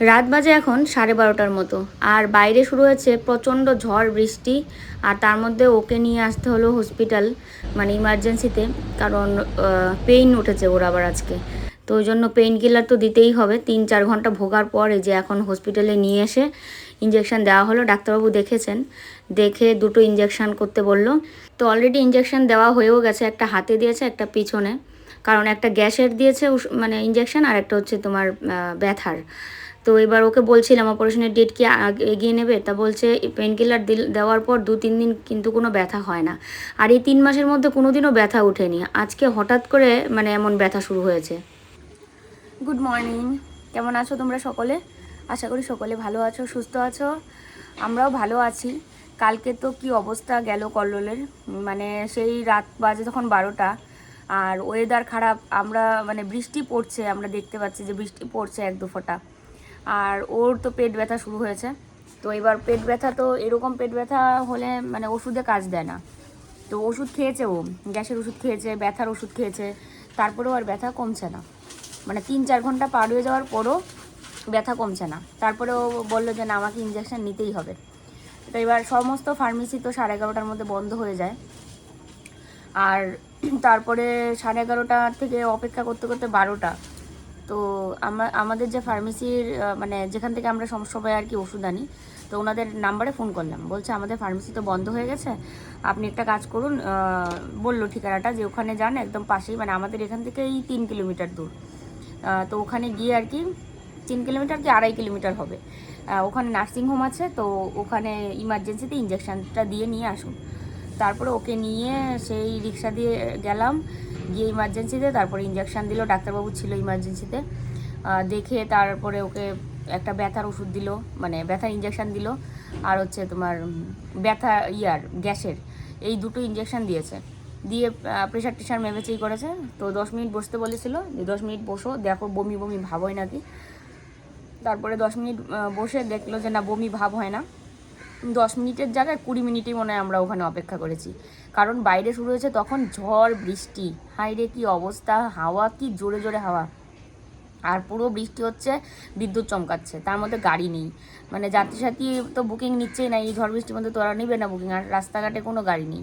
রাত বাজে এখন 12:30টার মতো, আর বাইরে শুরু হয়েছে প্রচণ্ড ঝড় বৃষ্টি। আর তার মধ্যে ওকে নিয়ে আসতে হলো হসপিটাল, মানে ইমার্জেন্সিতে, কারণ পেইন উঠেছে ওর আবার আজকে। তো ওই জন্য পেইন কিলার তো দিতেই হবে। 3-4 ঘন্টা ভোগার পরে যে এখন হসপিটালে নিয়ে এসে ইঞ্জেকশান দেওয়া হলো। ডাক্তারবাবু দেখেছেন, দেখে 2টো ইঞ্জেকশান করতে বললো। তো অলরেডি ইঞ্জেকশান দেওয়া হয়েও গেছে, একটা হাতে দিয়েছে, একটা পিছনে। কারণ একটা গ্যাসের দিয়েছে মানে ইঞ্জেকশান, আর একটা হচ্ছে তোমার ব্যথার। তো এবার ওকে বলছিলাম অপারেশনের ডেট কি এগিয়ে নেবে, তা বলছে পেন কিলার দেওয়ার পর 2-3 দিন কিন্তু কোনো ব্যথা হয় না। আর এই 3 মাসের মধ্যে কোনো দিনও ব্যথা ওঠেনি, আজকে হঠাৎ করে মানে এমন ব্যথা শুরু হয়েছে। গুড মর্নিং, কেমন আছো তোমরা সকলে? আশা করি সকলে ভালো আছো, সুস্থ আছো। আমরাও ভালো আছি। কালকে তো কি অবস্থা গেল কল্লোলের, মানে সেই রাত বাজে তখন 12টা, আর ওয়েদার খারাপ। আমরা মানে বৃষ্টি পড়ছে, আমরা দেখতে পাচ্ছি যে বৃষ্টি পড়ছে 1-2 ফোঁটা। আর ওর তো পেট ব্যথা শুরু হয়েছে। তো এবার পেট ব্যথা, তো এরকম পেট ব্যথা হলে মানে ওষুধে কাজ দেয় না। তো ওষুধ খেয়েছে, ও গ্যাসের ওষুধ খেয়েছে, ব্যথার ওষুধ খেয়েছে, তারপরেও আর ব্যথা কমছে না। মানে 3-4 ঘন্টা পার হয়ে যাওয়ার পরও ব্যথা কমছে না। তারপরে ও বললো যে না, আমাকে ইঞ্জেকশন নিতেই হবে। তো এবার সমস্ত ফার্মেসি তো 11:30টার মধ্যে বন্ধ হয়ে যায়। আর তারপরে 11:30টা থেকে অপেক্ষা করতে করতে 12টা। তো আমাদের যে ফার্মেসির মানে যেখান থেকে আমরা সবাই আর কি ওষুধ আনি, তো ওনাদের নাম্বারে ফোন করলাম, বলছে আমাদের ফার্মেসি তো বন্ধ হয়ে গেছে, আপনি একটা কাজ করুন। বললো ঠিকানাটা, যে ওখানে যান, একদম পাশেই, মানে আমাদের এখান থেকেই 3 কিলোমিটার দূর। তো ওখানে গিয়ে আর কি 3 কিলোমিটার কি 2.5 কিলোমিটার হবে, ওখানে নার্সিংহোম আছে। তো ওখানে ইমার্জেন্সিতে ইঞ্জেকশানটা দিয়ে নিয়ে আসুন। তারপরে ওকে নিয়ে সেই রিক্সা দিয়ে গেলাম, গিয়ে ইমার্জেন্সিতে, তারপরে ইঞ্জেকশান দিল। ডাক্তারবাবু ছিল ইমার্জেন্সিতে, দেখে তারপরে ওকে একটা ব্যথার ওষুধ দিল, মানে ব্যথার ইঞ্জেকশান দিল। আর হচ্ছে তোমার ব্যথা গ্যাসের, এই 2টো ইঞ্জেকশান দিয়েছে। দিয়ে প্রেশার টেশার মেপেচেই করেছে। তো 10 মিনিট বসতে বলেছিল, যে 10 মিনিট বসো, দেখো বমি বমি ভাব হয় নাকি। তারপরে 10 মিনিট বসে দেখলো যে না, বমি ভাব হয় না। 10 মিনিটের জায়গায় 20 মিনিটই মনে হয় আমরা ওখানে অপেক্ষা করেছি, কারণ বাইরে শুরু হয়েছে তখন ঝড় বৃষ্টি। হাইরে কি অবস্থা, হাওয়া কি জোরে জোরে হাওয়া, আর পুরো বৃষ্টি হচ্ছে, বিদ্যুৎ চমকাচ্ছে, তার মধ্যে গাড়ি নেই। মানে যাত্রী সাথী তো বুকিং নিচ্ছেই না, এই ঝড় বৃষ্টির মধ্যে তো ওরা নেবে না বুকিং, আর রাস্তাঘাটে কোনো গাড়ি নেই।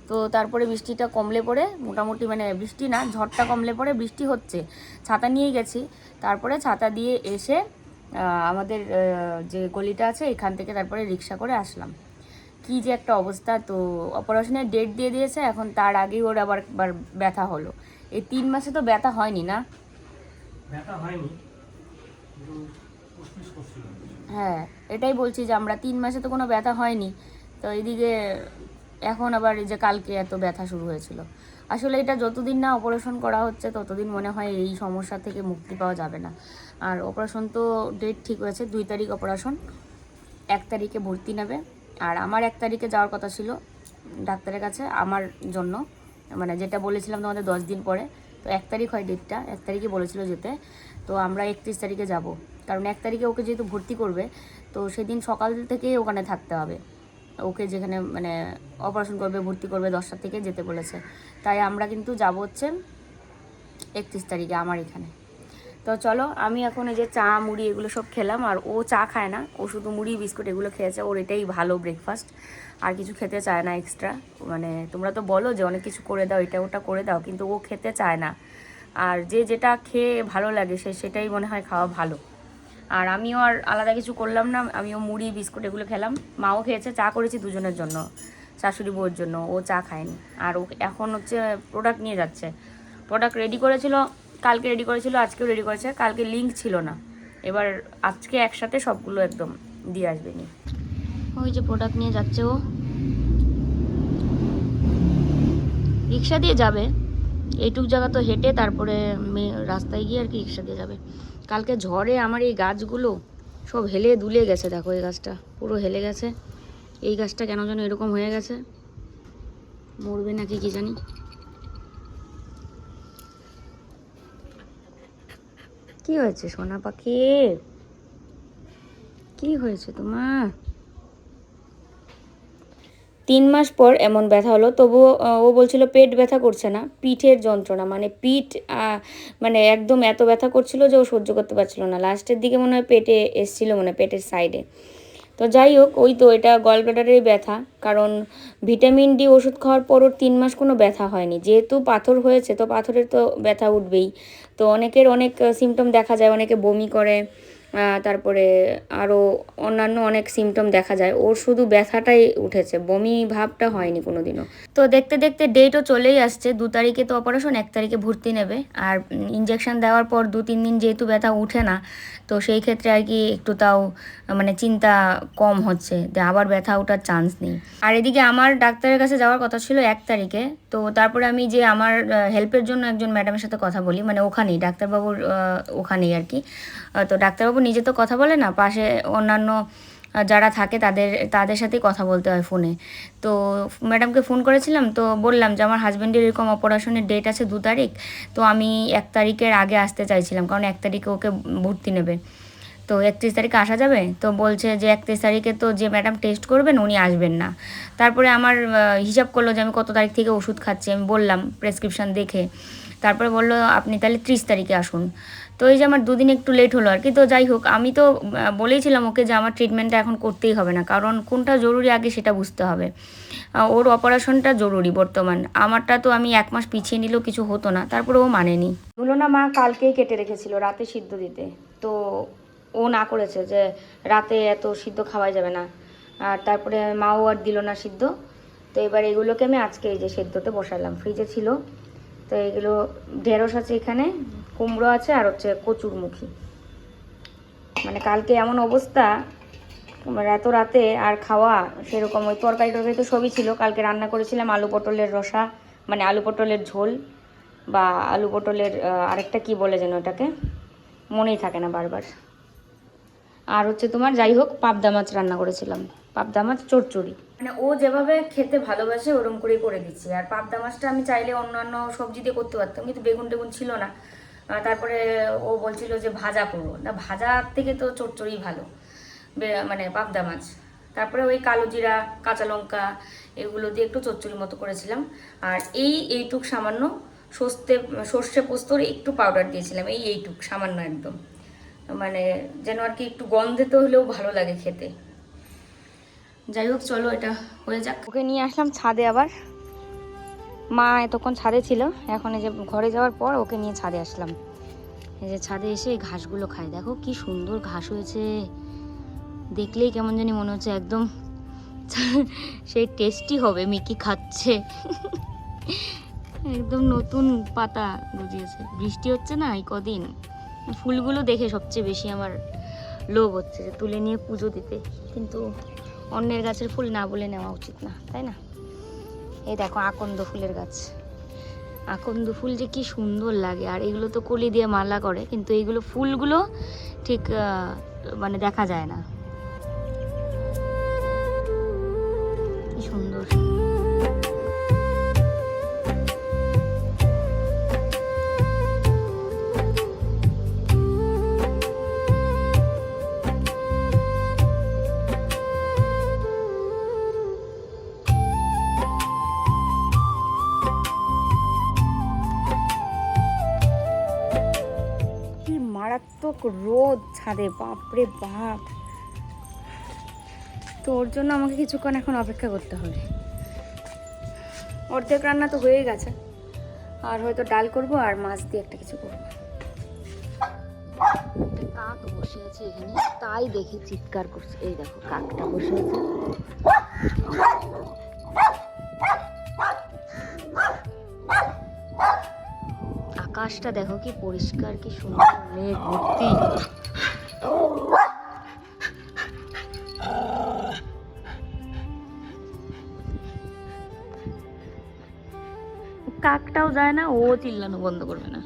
তো তারপরে বৃষ্টিটা কমলে পড়ে, মোটামুটি মানে বৃষ্টি না, ঝড়টা কমলে পড়ে বৃষ্টি হচ্ছে, ছাতা নিয়েই গেছি। তারপরে ছাতা দিয়ে এসে আমাদের যে গলিটা আছে এখান থেকে তারপরে রিক্সা করে আসলাম। কি যে একটা অবস্থা। তো অপারেশনের ডেট দিয়ে দিয়েছে, এখন তার আগেই ওর আবার ব্যথা হলো। এই 3 মাসে তো ব্যথা হয়নি না? ব্যথা হয়নি, হ্যাঁ, এটাই বলছি যে আমরা 3 মাসে তো কোনো ব্যথা হয়নি। তো এইদিকে এখন আবার এই যে কালকে এত ব্যথা শুরু হয়েছিল। আসলে এটা যতদিন না অপারেশন করা হচ্ছে ততদিন মনে হয় এই সমস্যা থেকে মুক্তি পাওয়া যাবে না। আর অপারেশন তো ডেট ঠিক হয়েছে, 2 তারিখ অপারেশন, 1 তারিখে ভর্তি নেবে। আর আমার 1 তারিখে যাওয়ার কথা ছিল ডাক্তারের কাছে আমার জন্য, মানে যেটা বলেছিলাম তোমাদের 10 দিন পরে। তো 1 তারিখ হয় ডেটটা, 1 তারিখে বলেছিল যেতে। তো আমরা 31 তারিখে যাব, কারণ 1 তারিখে ওকে যেহেতু ভর্তি করবে, তো সেদিন সকাল থেকেই ওখানে থাকতে হবে। ওকে যেখানে মানে অপারেশন করবে, ভর্তি করবে, 10টা থেকে যেতে বলেছে। তাই আমরা কিন্তু যাব হচ্ছে 31 তারিখে আমার এখানে। তো চলো, আমি এখন এই যে চা মুড়ি এগুলো সব খেলাম। আর ও চা খায় না, ও শুধু মুড়ি বিস্কুট এগুলো খেয়েছে, ওর এটাই ভালো ব্রেকফাস্ট, আর কিছু খেতে চায় না এক্সট্রা। মানে তোমরা তো বলো যে অনেক কিছু করে দাও, এটা ওটা করে দাও, কিন্তু ও খেতে চায় না। আর যে যেটা খেয়ে ভালো লাগে সেটাই মনে হয় খাওয়া ভালো। আর আমিও আর আলাদা কিছু করলাম না, আমিও মুড়ি বিস্কুট এগুলো খেলাম। মাও খেয়েছে, চা করেছি দুজনের জন্য, শাশুড়ি বউর জন্য, ও চা খায়নি। আর ও এখন হচ্ছে প্রোডাক্ট নিয়ে যাচ্ছে। প্রোডাক্ট রেডি করেছিল, কালকে রেডি করেছিল, আজকেও রেডি করেছে। কালকে লিঙ্ক ছিল না, এবার আজকে একসাথে সবগুলো একদম দিয়ে আসবে নি। ওই যে প্রোডাক্ট নিয়ে যাচ্ছে ও, রিক্সা দিয়ে যাবে, এইটুক জায়গা তো হেঁটে, তারপরে রাস্তায় গিয়ে আর কি রিক্সা দিয়ে যাবে। কালকে ঝড়ে আমার এই গাছগুলো সব হেলে দুলে গেছে, দেখো এই গাছটা পুরো হেলে গেছে। এই গাছটা কেন যেন এরকম হয়ে গেছে, মরবে নাকি কি জানি। কি হয়েছে সোনা পাখি, কি হয়েছে তোমার? 3 মাস পর এমন ব্যথা হলো। তবুও ও বলছিল পেট ব্যথা করছে না, পিঠের যন্ত্রণা, মানে পিঠ মানে একদম এত ব্যথা করছিল যে ও সহ্য করতে পারছিল না। লাস্টের দিকে মনে হয় পেটে এসছিল, মানে পেটের সাইডে। তো যাই হোক, ওই তো এটা গল ব্লাডারের ব্যথা। কারণ ভিটামিন ডি ওষুধ খাওয়ার পরও 3 মাস কোনো ব্যথা হয়নি। যেহেতু পাথর হয়েছে তো পাথরের তো ব্যথা উঠবেই। তো অনেকের অনেক সিমটম দেখা যায়, অনেকে বমি করে, তারপরে আরও অন্যান্য অনেক সিমটম দেখা যায়। ওর শুধু ব্যথাটাই উঠেছে, বমি ভাবটা হয়নি কোনো দিনও। তো দেখতে দেখতে ডেটও চলেই আসছে। 2 তারিখে তো অপারেশন, 1 তারিখে ভর্তি নেবে। আর ইঞ্জেকশন দেওয়ার পর 2-3 দিন যেহেতু ব্যথা উঠে না, তো সেই ক্ষেত্রে আর কি একটু তাও মানে চিন্তা কম হচ্ছে যে আবার ব্যথা ওঠার চান্স নেই। আর এদিকে আমার ডাক্তারের কাছে যাওয়ার কথা ছিল 1 তারিখে। তো তারপরে আমি যে আমার হেল্পের জন্য একজন ম্যাডামের সাথে কথা বলি, মানে ওখানেই ডাক্তারবাবুর ওখানেই আর কি। তো ডাক্তারবাবু নিজে তো কথা বলে না, পাশে অন্যান্য যারা থাকে তাদের সাথেই কথা বলতে হয় ফোনে। তো ম্যাডামকে ফোন করেছিলাম, তো বললাম যে আমার হাজব্যান্ডের এরকম অপারেশনের ডেট আছে 2 তারিখ, তো আমি 1 তারিখের আগে আসতে চাইছিলাম, কারণ 1 তারিখে ওকে ভর্তি নেবে। তো 31 তারিখে আসা যাবে? তো বলছে যে 31 তারিখে তো যে ম্যাডাম টেস্ট করবেন উনি আসবেন না। তারপরে আমার হিসাব করলো যে আমি কত তারিখ থেকে ওষুধ খাচ্ছি, আমি বললাম প্রেসক্রিপশান দেখে। তারপরে বললো আপনি তাহলে 30 তারিখে আসুন। তো এই যে আমার 2 দিন একটু লেট হলো আর কি। তো যাই হোক, আমি তো বলেইছিলাম ওকে যে আমার ট্রিটমেন্টটা এখন করতেই হবে না, কারণ কোনটা জরুরি আগে সেটা বুঝতে হবে। ওর অপারেশনটা জরুরি বর্তমান, আমারটা তো আমি 1 মাস পিছিয়ে নিলেও কিছু হতো না। তারপরে ও মানেনি। বললো না মা কালকেই কেটে রেখেছিল রাতে সিদ্ধ দিতে, তো ও না করেছে যে রাতে এত সিদ্ধ খাওয়াই যাবে না। আর তারপরে মাও আর দিল না সিদ্ধ। তো এবার এগুলোকে আমি আজকে এই যে সেদ্ধতে বসালাম, ফ্রিজে ছিল। তো এগুলো ঢেঁড়স আছে এখানে, কুমড়ো আছে, আর হচ্ছে কচুরমুখী। মানে কালকে এমন অবস্থা, এত রাতে আর খাওয়া সেরকম, ওই তরকারি তো সবই ছিল। কালকে রান্না করেছিলাম আলু পটলের রসা, মানে আলু পটলের ঝোল, বা আলু পটলের আরেকটা কি বলে যেন ওটাকে, মনেই থাকে না বারবার। আর হচ্ছে তোমার যাই হোক পাবদা মাছ রান্না করেছিলাম, পাবদা মাছ চচ্চড়ি। মানে ও যেভাবে খেতে ভালোবাসে ওরকম করেই করে দিচ্ছি। আর পাবদা মাছটা আমি চাইলে অন্যান্য সবজি দিয়ে করতে পারতাম, কিন্তু বেগুন টেগুন ছিল না। তারপরে ও বলছিল যে ভাজা করবো না, ভাজার থেকে তো চচ্চড়ি ভালো, মানে পাবদা মাছ। তারপরে ওই কালো জিরা, কাঁচা লঙ্কা এগুলো দিয়ে একটু চচ্চড়ির মতো করেছিলাম। আর এইটুক সামান্য সর্ষে পোস্তর একটু পাউডার দিয়েছিলাম, এইটুক সামান্য একদম, মানে যেন আর কি একটু গন্ধেতে হলেও ভালো লাগে খেতে। যাই হোক চলো এটা হয়ে যাক। ওকে নিয়ে আসলাম ছাদে আবার। মা এতক্ষণ ছাদে ছিল, এখন এই যে ঘরে যাওয়ার পর ওকে নিয়ে ছাদে আসলাম। এই যে ছাদে এসে এই ঘাসগুলো খায়, দেখো কি সুন্দর ঘাস হয়েছে, দেখলেই কেমন জানি মনে হচ্ছে একদম সেই টেস্টি হবে। মিকি খাচ্ছে একদম নতুন পাতা গজিয়েছে, বৃষ্টি হচ্ছে না এই কদিন। ফুলগুলো দেখে সবচেয়ে বেশি আমার লোভ হচ্ছে যে তুলে নিয়ে পুজো দিতে, কিন্তু অন্যের গাছের ফুল না বলে নেওয়া উচিত না, তাই না? এই দেখো আকন্দ ফুলের গাছ, আকন্দ ফুল যে কি সুন্দর লাগে। আর এগুলো তো কলি দিয়ে মালা করে, কিন্তু এইগুলো ফুলগুলো ঠিক মানে দেখা যায় না, কি সুন্দর। মারাত্মক রোদ ছাদে, বাপরে বাপ। তো ওর জন্য আমাকে কিছুক্ষণ এখন অপেক্ষা করতে হবে। অর্ধেক রান্না তো হয়ে গেছে, আর হয়তো ডাল করব আর মাছ দিয়ে একটা কিছু করবো। কাক বসে আছে এখানে, তাই দেখে চিৎকার করছে। এই দেখো কাকটা বসে আছে। আকাশটা দেখো কি পরিষ্কার, কি সুন্দর মেঘ ভর্তি। কাকটাও যায় না, ও চিল্লানো বন্ধ করবে না।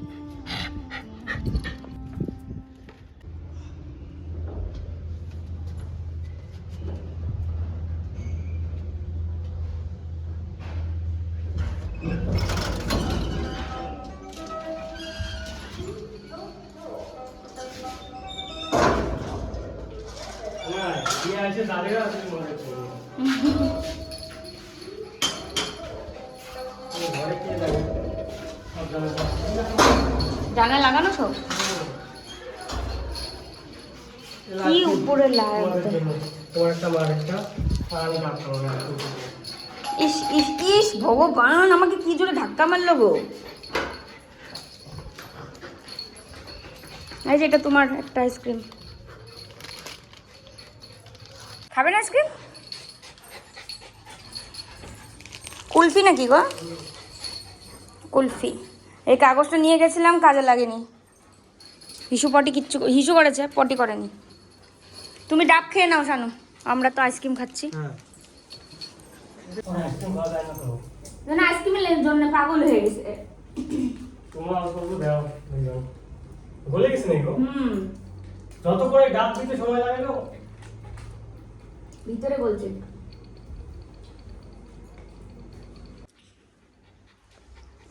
জানা লাগানো সব কি উপরে ইস ইস ইস ভগবান, আমাকে কি জোরে ধাক্কা মারলো গো। এই যে এটা তোমার একটা আইসক্রিম, খাবে না আইসক্রিম? কুলফি নাকি গো? কুলফি। এই কাগজটা নিয়ে গেছিলাম, কাজে লাগেনি। হিসু পটি কিচ্ছু, হিসু করেছে, পটি করেনি। তুমি ডাব খেয়ে নাও শানু, আমরা তো আইসক্রিম খাচ্ছি। না আইসক্রিমের জন্য পাগল হয়ে গেছে। যত করে ডাব দিতে সময় লাগে না, ভিতরে বলছে।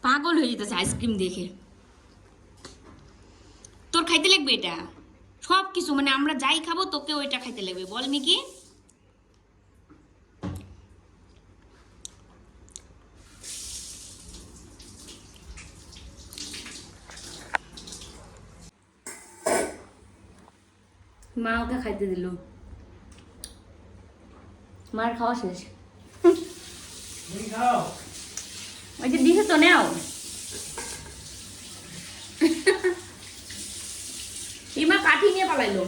পাগল হয়ে যেতেছে আইসক্রিম দেখে। তোর খাইতে লাগবে এটা সব কিছু, মানে আমরা যাই খাবো তোকে ওইটা খাইতে লাগবে, বল মিকি। মা ওকে খাইতে দিল, মার খাওয়া শেষ। ওই যে দিছে তো নেও। ইমা কাঠি নিয়ে পালাইলো।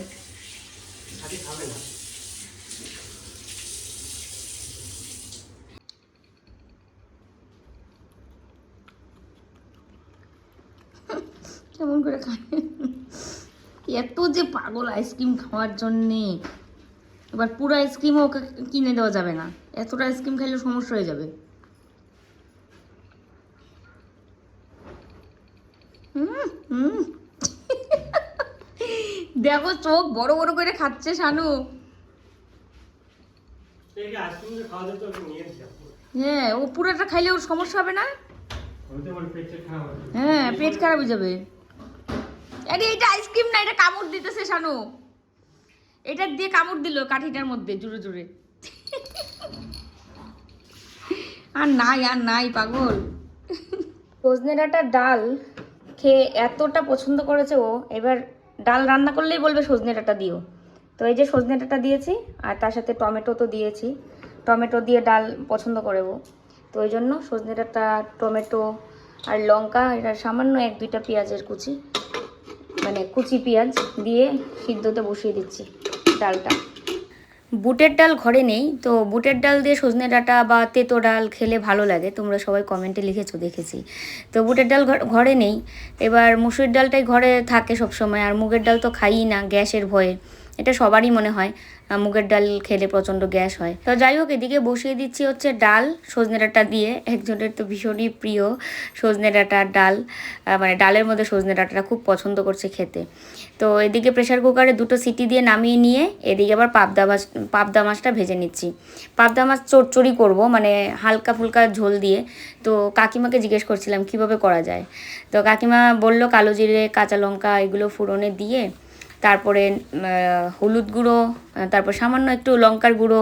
কেমন করে খায়, এত যে পাগল আইসক্রিম খাওয়ার জন্যে। এবার পুরো আইসক্রিমও ওকে কিনে দেওয়া যাবে না, এতটা আইসক্রিম খাইলে সমস্যা হয়ে যাবে। দেখো চোখ বড় বড় করে খাচ্ছে শানু। হ্যাঁ, ও পুরোটা খাইলে ওর সমস্যা হবে না? হ্যাঁ, পেট খারাপ হয়ে যাবে। আরে এটা আইসক্রিম না, এটা কামড় দিতেছে শানু। এটা দিয়ে কামড় দিল কাঠিটার মধ্যে জোরে জোরে। আর নাই পাগল। সজনে ডাঁটার ডাল খেয়ে এতটা পছন্দ করেছে ও, এবার ডাল রান্না করলেই বলবে সজনে ডাঁটা দিও। তো এই যে সজনে ডাঁটা দিয়েছি, আর তার সাথে টমেটো তো দিয়েছি। টমেটো দিয়ে ডাল পছন্দ করে ও, তো ওই জন্য সজনে ডাঁটা, টমেটো আর লঙ্কা, এটা সামান্য 1-2টা পেঁয়াজের কুচি, মানে কুচি পেঁয়াজ দিয়ে সিদ্ধতে বসিয়ে দিচ্ছি ডালটা। বুটের ডাল ঘরে নেই, তো বুটের ডাল দিয়ে সজনে ডাঁটা বা তেতো ডাল খেলে ভালো লাগে, তোমরা সবাই কমেন্টে লিখেছো দেখেছি। তো বুটের ডাল ঘরে নেই, এবার মুসুরির ডালটাই ঘরে থাকে সবসময়। আর মুগের ডাল তো খাইই না গ্যাসের ভয়ে, এটা সবারই মনে হয় মুগের ডাল খেলে প্রচণ্ড গ্যাস হয়। তো যাই হোক, এদিকে বসিয়ে দিচ্ছি হচ্ছে ডাল সজনে ডাঁটা দিয়ে। একজনের তো ভীষণই প্রিয় সজনে ডাঁটার ডাল, মানে ডালের মধ্যে সজনে ডাঁটাটা খুব পছন্দ করছে খেতে। তো এদিকে প্রেশার কুকারে 2টো সিটি দিয়ে নামিয়ে নিয়ে এদিকে আবার পাবদা মাছটা ভেজে নিচ্ছি। পাবদা মাছ চচ্চড়ি করব, মানে হালকা ফুলকা ঝোল দিয়ে। তো কাকিমাকে জিজ্ঞেস করছিলাম কিভাবে করা যায়, তো কাকিমা বলল কালো জিরে, কাঁচা লঙ্কা এগুলো ফোড়নে দিয়ে, তারপরে হলুদ গুঁড়ো, তারপর সামান্য একটু লঙ্কার গুঁড়ো,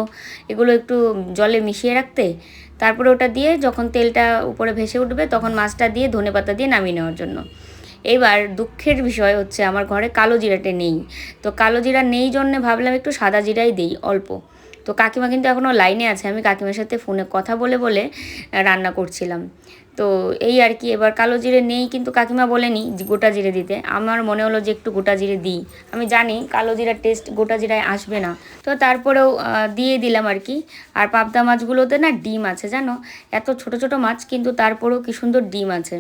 এগুলো একটু জলে মিশিয়ে রাখতে, তারপরে ওটা দিয়ে যখন তেলটা উপরে ভেসে উঠবে তখন মাছটা দিয়ে ধনেপাতা দিয়ে নামিয়ে নেওয়ার জন্য। এবার দুঃখের বিষয় হচ্ছে আমার ঘরে কালো জিরাটা নেই, তো কালো জিরা নেই জন্য ভাবলাম একটু সাদা জিরাই দিই অল্প। তো কাকিমা কিন্তু এখনও লাইনে আছে, আমি কাকিমার সাথে ফোনে কথা বলে বলে রান্না করছিলাম। তো এই আর কি, এবার কালো জিরে নেই, কিন্তু কাকিমা বলেনি গোটা জিরে দিতে। আমার মনে হলো যে একটু গোটা জিরে দিই, আমি জানি কালো জিরার টেস্ট গোটা জিরায় আসবে না, তো তারপরেও দিয়ে দিলাম আর কি। আর পাবদা মাছগুলোতে না ডিম আছে জানো, এত ছোট ছোট মাছ কিন্তু তারপরেও কি সুন্দর ডিম আছে,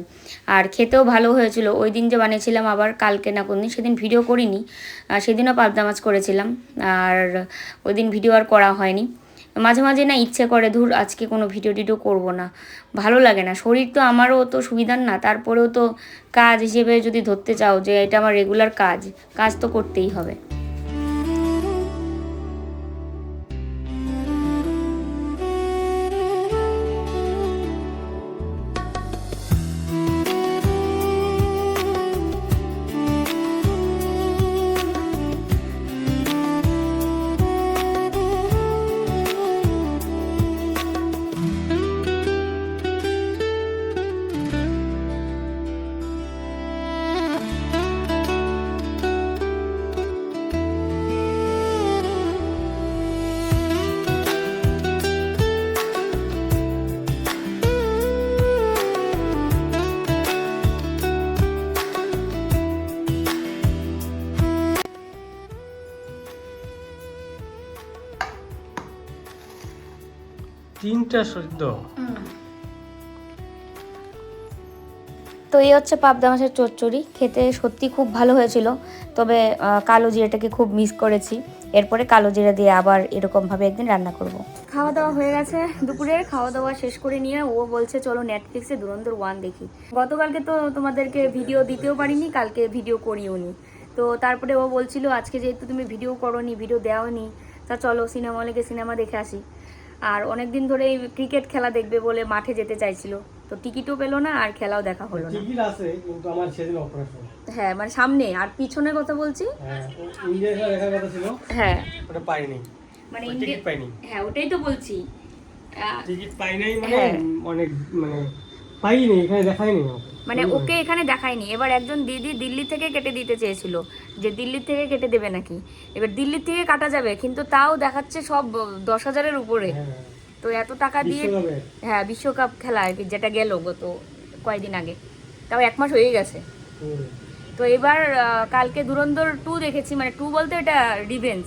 আর খেতেও ভালো হয়েছিল। ওই দিন যে বানিয়েছিলাম আবার কালকে না কোন দিন, সেদিন ভিডিও করিনি, সেদিনও পাবদা মাছ করেছিলাম, আর ওই দিন ভিডিও আর করা হয়নি। মাঝে মাঝে না ইচ্ছে করে ধুর আজকে কোনো ভিডিও টিডিও করবো না, ভালো লাগে না। শরীর তো আমারও তো সুবিধার না, তারপরেও তো কাজ হিসেবে যদি ধরতে চাও যে এটা আমার রেগুলার কাজ তো করতেই হবে। 3টা সদ্য। তো এই হচ্ছে পাবদা মাছের চচ্চড়ি, খেতে সত্যি খুব ভালো হয়েছিল। তবে কালো জিরাটাকে খুব মিস করেছি। এরপরে কালো জিরা দিয়ে আবার এরকমভাবে একদিন রান্না করব। খাওয়া দাওয়া হয়ে গেছে, দুপুরের খাওয়া দাওয়া শেষ করে নিয়ে ও বলছে চলো নেটফ্লিক্সে ধুরন্ধর 1 দেখি। গতকালকে তো তোমাদেরকে ভিডিও দিতেও পারিনি, কালকে ভিডিও করিও নি। তো তারপরে ও বলছিল আজকে যেহেতু তুমি ভিডিও করোনি, ভিডিও দেওনি, তা চলো সিনেমা হলে গিয়ে সিনেমা দেখে আসি। আর অনেক দিন ধরে ক্রিকেট খেলা দেখবে বলে মাঠে যেতে চাইছিল, তো টিকিটও পেলো না আর খেলাও দেখা হলো না। টিকিট আছে কিন্তু আমার সেদিন অপারেশন। হ্যাঁ মানে সামনে আর পিছনের কথা বলছি। হ্যাঁ, ইন্ডিয়া খেলা দেখার কথা ছিল। হ্যাঁ ওটা পাইনি, মানে টিকিট পাইনি। হ্যাঁ ওটাই তো বলছি, টিকিট পাই নাই মানে হ্যাঁ। অনেক মানে পাইনি, এখানে দেখাইনি। মানে ওকে এখানে দেখায়নি। এবার একজন দিদি দিল্লি থেকে কেটে দিতে চেয়েছিল, যে দিল্লি থেকে কেটে দেবে নাকি। এবার দিল্লি থেকে কাটা যাবে, কিন্তু তাও দেখাচ্ছে সব 10,000-এর উপরে। তো এত টাকা দিয়ে, হ্যাঁ বিশ্বকাপ খেলা আর কি, যেটা গেল গত কয়েকদিন আগে, তাও 1 মাস হয়ে গেছে। তো এবার কালকে ধুরন্ধর 2 দেখেছি, মানে 2 বলতে এটা রিভেঞ্জ।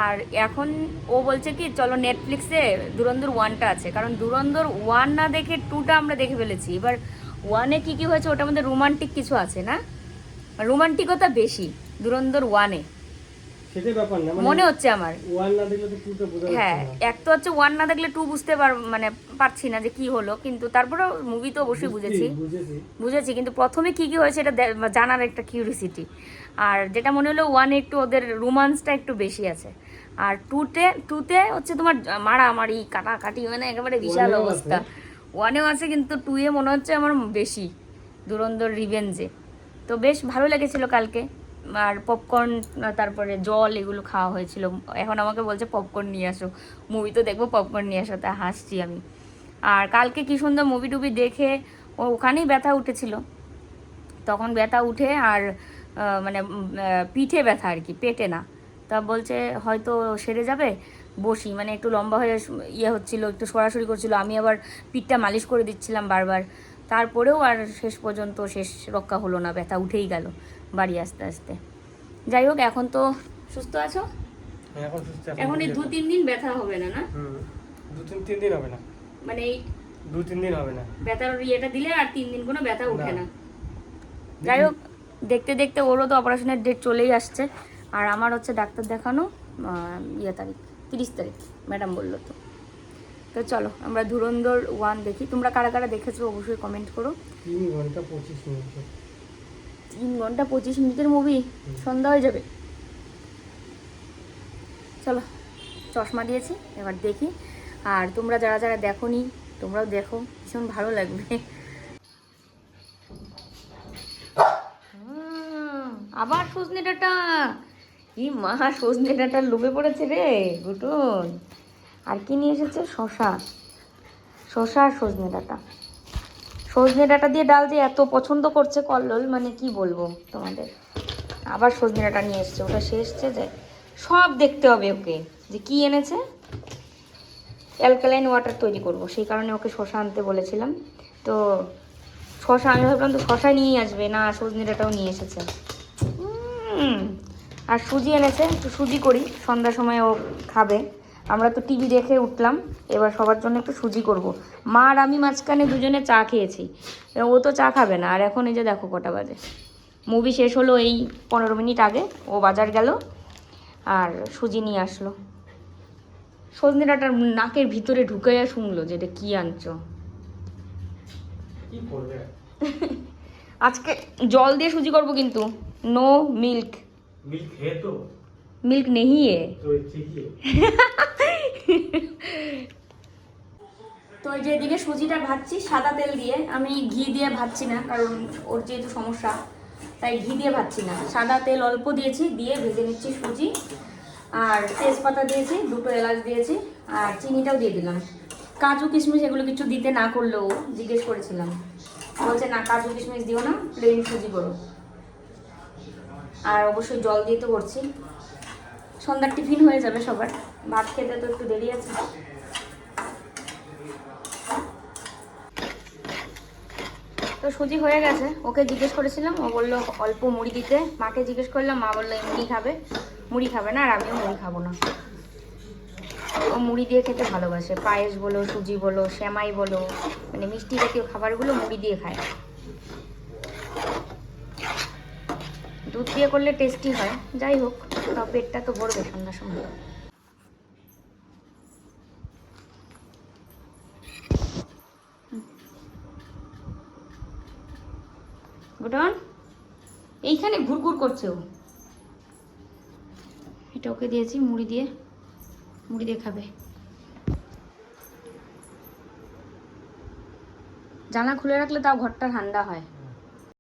আর এখন ও বলছে কি চলো নেটফ্লিক্সে ধুরন্ধর 1টা আছে, কারণ ধুরন্ধর 1 না দেখে 2টা আমরা দেখে ফেলেছি। এবার 1-এ কি হয়েছে, ওটার মধ্যে রোমান্টিক কিছু আছে না, রোমান্টিকতা বেশি ধুরন্ধর 1-এ, সেটাই ব্যাপার না মনে হচ্ছে আমার। 1 না দেখলে তো 2টা বোঝা যাচ্ছে হ্যাঁ, না। এক তো হচ্ছে 1 না দেখলে 2 বুঝতে মানে পারছি না যে কি হলো, কিন্তু তারপরে মুভি তো অবশ্যই বুঝেছি, কিন্তু প্রথমে কি হয়েছে এটা জানার একটা কিউরিসিটি। আর যেটা মনে হলো 1-এ একটু ওদের রোমান্সটা একটু বেশি আছে, আর 2তে হচ্ছে তোমার মারামারি কাটাকাটি, মানে একেবারে বিশাল অবস্থা। 1-এও আছে কিন্তু 2-এ মনে হচ্ছে আমার বেশি, ধুরন্ধর রিভেঞ্জে। তো বেশ ভালো লেগেছিল কালকে। আর পপকর্ন, তারপরে জল, এগুলো খাওয়া হয়েছিল। এখন আমাকে বলছে পপকর্ন নিয়ে আসো, মুভি তো দেখবো, পপকর্ন নিয়ে আসো, তা হাসছি আমি। আর কালকে কি সুন্দর মুভি টুভি দেখে ওখানেই ব্যথা উঠেছিল, তখন ব্যথা উঠে আর মানে পিঠে ব্যথা আর কি, পেটে না। তা বলছে হয়তো সেরে যাবে, বসি, মানে একটু লম্বা হয়ে ইয়ে হচ্ছিল, একটু সরাসরি করছিল, আমি আবার পিঠটা মালিশ করে দিচ্ছিলাম বারবার। তারপরেও আর শেষ পর্যন্ত রক্ষা হলো না, ব্যথা উঠেই গেল বাড়ি আস্তে আস্তে। যাই হোক, এখন তো সুস্থ আছো? এখন এই 2-3 দিন ব্যথা হবে না? না 2-3 দিন হবে না, মানে এই 2-3 দিন হবে না, ব্যথার ইয়েটা দিলে আর 3 দিন কোনো ব্যথা ওঠে না। যাই হোক, দেখতে দেখতে ওরও তো অপারেশনের ডেট চলেই আসছে। আর আমার হচ্ছে ডাক্তার দেখানো তারিখ 30 তারিখ ম্যাডাম বললো। তো চলো আমরা ধুরন্ধর 1 দেখি। তোমরা কারা কারা দেখেছো অবশ্যই কমেন্ট করো। 3 ঘন্টা 25 মিনিট। 3 ঘন্টা 25 মিনিটের মুভি, সন্ধ্যা হয়ে যাবে। চলো, চশমা দিয়েছি, এবার দেখি। আর তোমরা যারা যারা দেখোনি তোমরাও দেখো, ভীষণ ভালো লাগবে। আবার সজনে ডাঁটা, মা সজনে ডাঁটার লোভে পড়েছে রে গুটুন। আর কি নিয়ে এসেছে, শশা আর সজনে ডাঁটা দিয়ে ডাল দিয়ে এত পছন্দ করছে কল্লোল, মানে কি বলবো তোমাদের। আবার সজনে ডাঁটা নিয়ে এসছে, ওটা শেষছে যে সব দেখতে হবে ওকে, যে কি এনেছে। অ্যালকালাইন ওয়াটার তৈরি করব, সেই কারণে ওকে শশা আনতে বলেছিলাম। তো শশা, আমি ভাবলাম তো শশা নিয়েই আসবে, না সজনে ডাঁটাও নিয়ে এসেছে। আর সুজি এনেছে, একটু সুজি করি, সন্ধ্যার সময় ও খাবে। আমরা তো টিভি দেখে উঠলাম, এবার সবার জন্য একটু সুজি করব। মা আর আমি মাঝখানে দুজনে চা খেয়েছি, ও তো চা খাবে না। আর এখন এই যে দেখো কটা বাজে, মুভি শেষ হলো এই 15 মিনিট আগে, ও বাজার গেল আর সুজি নিয়ে আসলো। সজনে ডাঁটার নাকের ভিতরে ঢুকাইয়া শুনলো যে এটা কি আনছো। কি করবে আজকে জল দিয়ে সুজি করব, কিন্তু নো মিল্ক। मिल्क है तो मिल्क नहीं है तो ठीक है। তো এই যে এদিকে সুজিটা ভাজছি সাদা তেল দিয়ে, আমি ঘি দিয়ে ভাজছি না, কারণ ওর যেহেতু সমস্যা তাই ঘি দিয়ে ভাজছি না। সাদা তেল অল্প দিয়েছি, দিয়ে ভেজে নিচ্ছি সুজি। আর তেজপাতা দিয়েছি, 2টো এলাচ দিয়েছি, আর চিনিটাও দিয়ে দিলাম। কাজু কিশমিশ এগুলো কিছু দিতে না করলেও, জিজ্ঞেস করেছিলাম, বলছে না কাজু কিশমিশ দিও না, প্লেন সুজি করো। আর অবশ্যই জল দিয়ে তো করছি, সন্ধ্যার টিফিন হয়ে যাবে সবার, ভাত খেতে তো একটু দেরি আছে। তো সুজি হয়ে গেছে, ওকে জিজ্ঞেস করেছিলাম, ও বললো অল্প মুড়ি দিতে। মাকে জিজ্ঞেস করলাম, মা বললো এমনি খাবে, মুড়ি খাবে না, আর আমিও মুড়ি খাবো না। ও মুড়ি দিয়ে খেতে ভালোবাসে, পায়েস বলো, সুজি বলো, সেমাই বলো, মানে মিষ্টি জাতীয় খাবারগুলো মুড়ি দিয়ে খায়। দুধ দিয়ে করলে টেস্টি হয়, যাই হোক, তাও পেটটা তো ভরবে সন্ধ্যার সময়। গুডন এইখানে ঘুরঘুর করছে ও। এটা ওকে দিয়েছি মুড়ি দিয়ে খাবে। জানলা খুলে রাখলে তাও ঘরটা ঠান্ডা হয়।